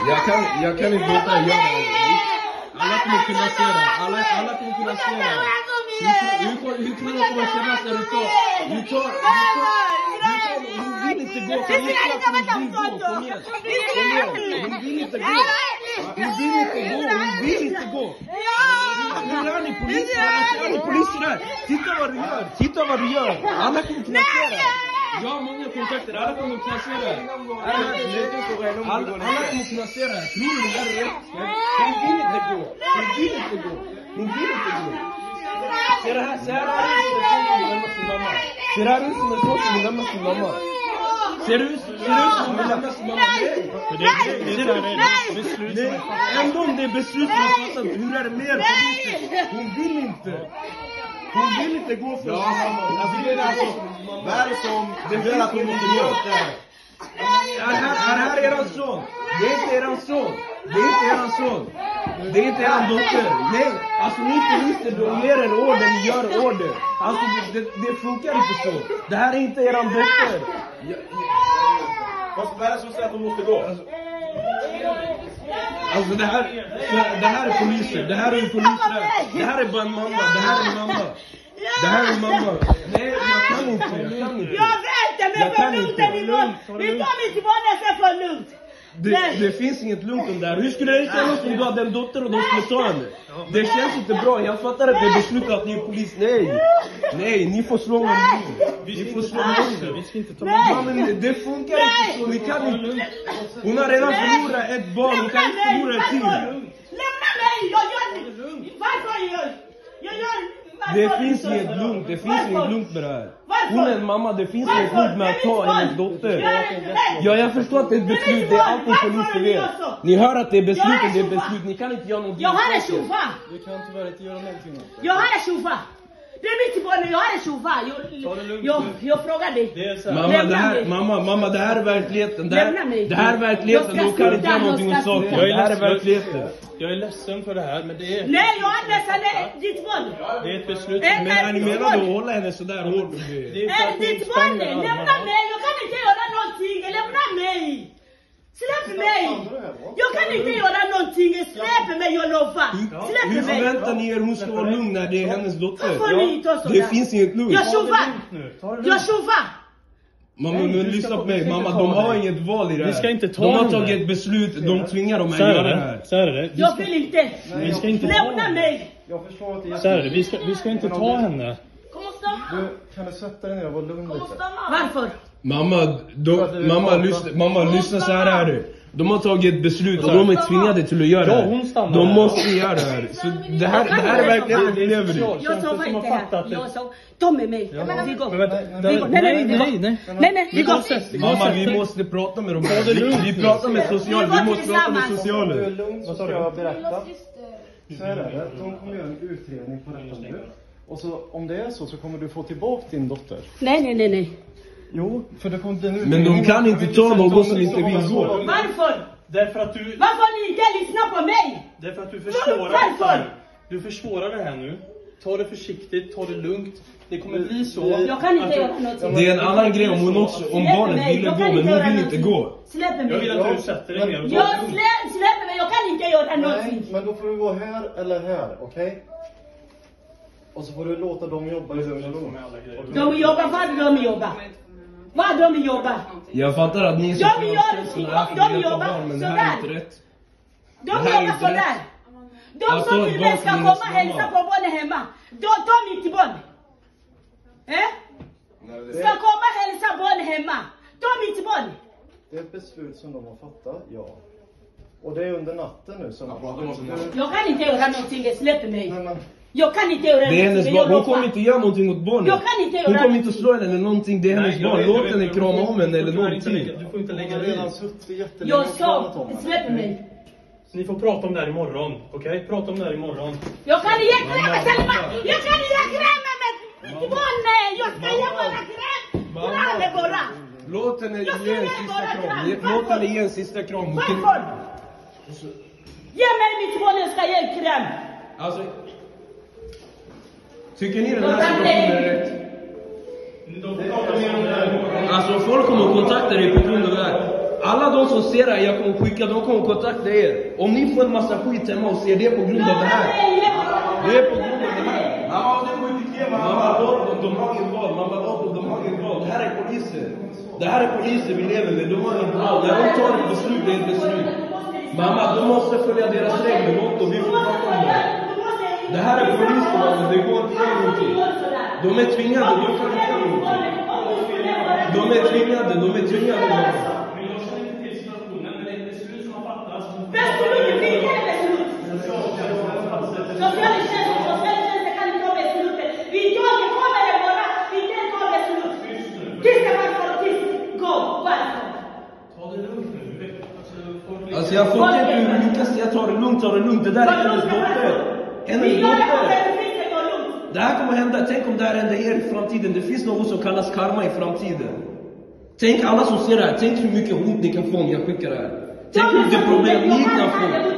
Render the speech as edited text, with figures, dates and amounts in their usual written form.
Jag kan inte låta dig göra det. Alla kommer kunna se det. Alla kommer kunna se det. Hur tror du att kommer kännas när du tar? Hon vill inte gå. Hon vill inte gå. Hur är ni poliser där? Titta vad du gör. Alla kommer kunna se det. Jag har många kontakter. Alla kommer kunna se det. Alla kommer kunna se det. Tror du det är rätt? Hon vill inte gå. Ser det här ut som en sån som vill lämna sin mamma? Ser det ut som en sån som vill lämna sin mamma? Nej. Ändå om det är beslut som har fattat. Hur är det mer poliser? Hon vill inte gå för oss. Vad är det som det gör att hon måste göra det här? Är här eran son? Det är inte eran son. Det är inte eran dotter. Nej, alltså ni poliser, de ger en order, ni gör order. Alltså det funkar inte så. Det här är inte eran dotter. Vad är det som säger att hon måste gå? Alltså det här är poliser. Det här är poliser. Det här är bara en mamma. Det här är mamma. Nej, jag kan inte. Jag vet det, men för lugnt är vi tar mig till barnen för lugnt. Det finns inget lugnt om det här. Hur skulle det kännas om du hade en dotter och de skulle ta henne? Det känns inte bra. Jag fattar att det beslutar att ni är polis. Nej, ni får slå honom. Vi får slå honom. Vi ska inte ta honom. Men det funkar inte så. Ni kan inte. Hon har redan förlorat ett barn. Hon kan inte förlora ett till. Lämna mig! Jag gör det. Varför jag gör det finns inget lugnt. Det finns inget lugnt med det här. Hon är en mamma. Det finns inget lugnt med att ta hennes dotter. Ja, jag förstår att det är ett beslut. Det är alltid polisen vet. Ni hör att det är beslut. Ni kan inte göra någonting. Jag har en tjofa. Du kan tyvärr inte göra någonting. Jag har en tjofa. Det är mitt i barnen. Jag har en tjofa. Jag frågar dig. Mamma, det här är verkligheten. Det här är verkligheten. Du kan inte göra någonting åt saken. Det här är verkligheten. Jag är ledsen för det här, men det är... Nej, jag är ledsen. Det är ditt barn. Det är ett beslut. Men är ni menar att hålla henne så där hårt? Det är ditt barn. Lämna mig. Jag kan inte göra någonting. Lämna mig. Släpp mig. Jag kan inte göra någonting. Släpp mig, jag lovar. Släpp mig. Hur förväntar ni er hon ska vara lugn när det är hennes dotter? Det finns inget lugn. Jag tjovar. Mamma, men lyssna på mig. Mamma, de har inget val i det här. Vi ska inte ta de har tagit ett beslut. De tvingar dem att göra det här. Så är det. Jag vill inte. Vi ska inte lämna mig. Jag förstår att det är så är det. Vi ska inte ta henne. Kom och stanna. Kan du sätta dig ner och vara lugn lite? Varför? Mamma, lyssna så här är det. De har tagit ett beslut och de är tvingade till att göra det här. De måste göra det här. Så det här är verkligen vi lever i. Jag sa inte här. Jag sa, de är mig. Vi går. Nej. Vi går. Mamma, vi måste prata med dem. Vi pratar med socialen. Vi måste prata med socialen. Du är lugn, så ska jag berätta. Så är det. De kommer göra en utredning på detta nu. Och så, om det är så kommer du få tillbaka din dotter. Nej. Jo, för det kommer den ut. Men de kan inte ta någon som inte vill gå. Varför? Därför att Varför ni inte lyssnar på mig? Därför att du försvårar det här. Du försvårar det här nu. Ta det försiktigt, ta det lugnt. Det kommer bli så. Jag kan inte göra något. Det är en annan grej om barnen ville gå, men hon vill inte gå. Släpp mig. Jag vill att du sätter dig ner. Släpp mig, jag kan inte göra någonting. Nej, men då får du gå här eller här, okej? Och så får du låta dem jobba i lugn och ro. De jobbar. Vad de jobbar? Jag fattar att ni de jobbar sådär. De jobbar sådär. De som till mig ska komma och hälsa på barnen hemma. De mitt i barn. Ska komma och hälsa barnen hemma. De mitt i barn. Det är ett beslut som de har fattat, ja. Och det är under natten nu som... Jag kan inte göra någonting, släpp mig. Jag kan inte göra det är hennes barn. Hon kommer inte göra någonting åt barnen. Jag kan inte göra hon kommer inte slå henne eller någonting. Det är hennes barn. Låt henne krama om henne eller någonting. Du får inte lägga redan suttit jättelänge. Jag sa, släpp mig. Ni får prata om det här imorgon, okej? Prata om det här imorgon. Jag kan ge kräm, Selma! Jag kan ge kräm med barnen! Jag ska ge bara kräm! Låt henne ge en sista kram. Låt henne ge en sista kram. Varför? Ge mig mitt barn, jag ska ge kräm! Alltså... Tycker ni den här situationen är rätt? Alltså folk kommer att kontakta dig på grund av det här. Alla de som ser det jag kommer skicka, de kommer kontakta er. Om ni får en massa skit hemma och ser det på grund av det här. Det är på grund av det här. De har ingen val. De har ingen val. Det här är poliser. Det här är poliser vi lever med. De har ingen val. När de tar ett beslut, det är ett beslut. Mamma, de måste följa deras regler. Och vi får prata om det. Det här är poliser, mamma. Det går inte göra någonting. De är tvingade. De kan inte göra någonting. De är tvingade. Mamma. Alltså jag får inte hur Lukas säger ta det lugnt. Det där är hennes dotter. Det här kommer hända. Tänk om det här händer er i framtiden. Det finns något som kallas karma i framtiden. Tänk alla som ser det här. Tänk hur mycket hot ni kan få om jag skickar det här. Tänk hur mycket problem ni kan få.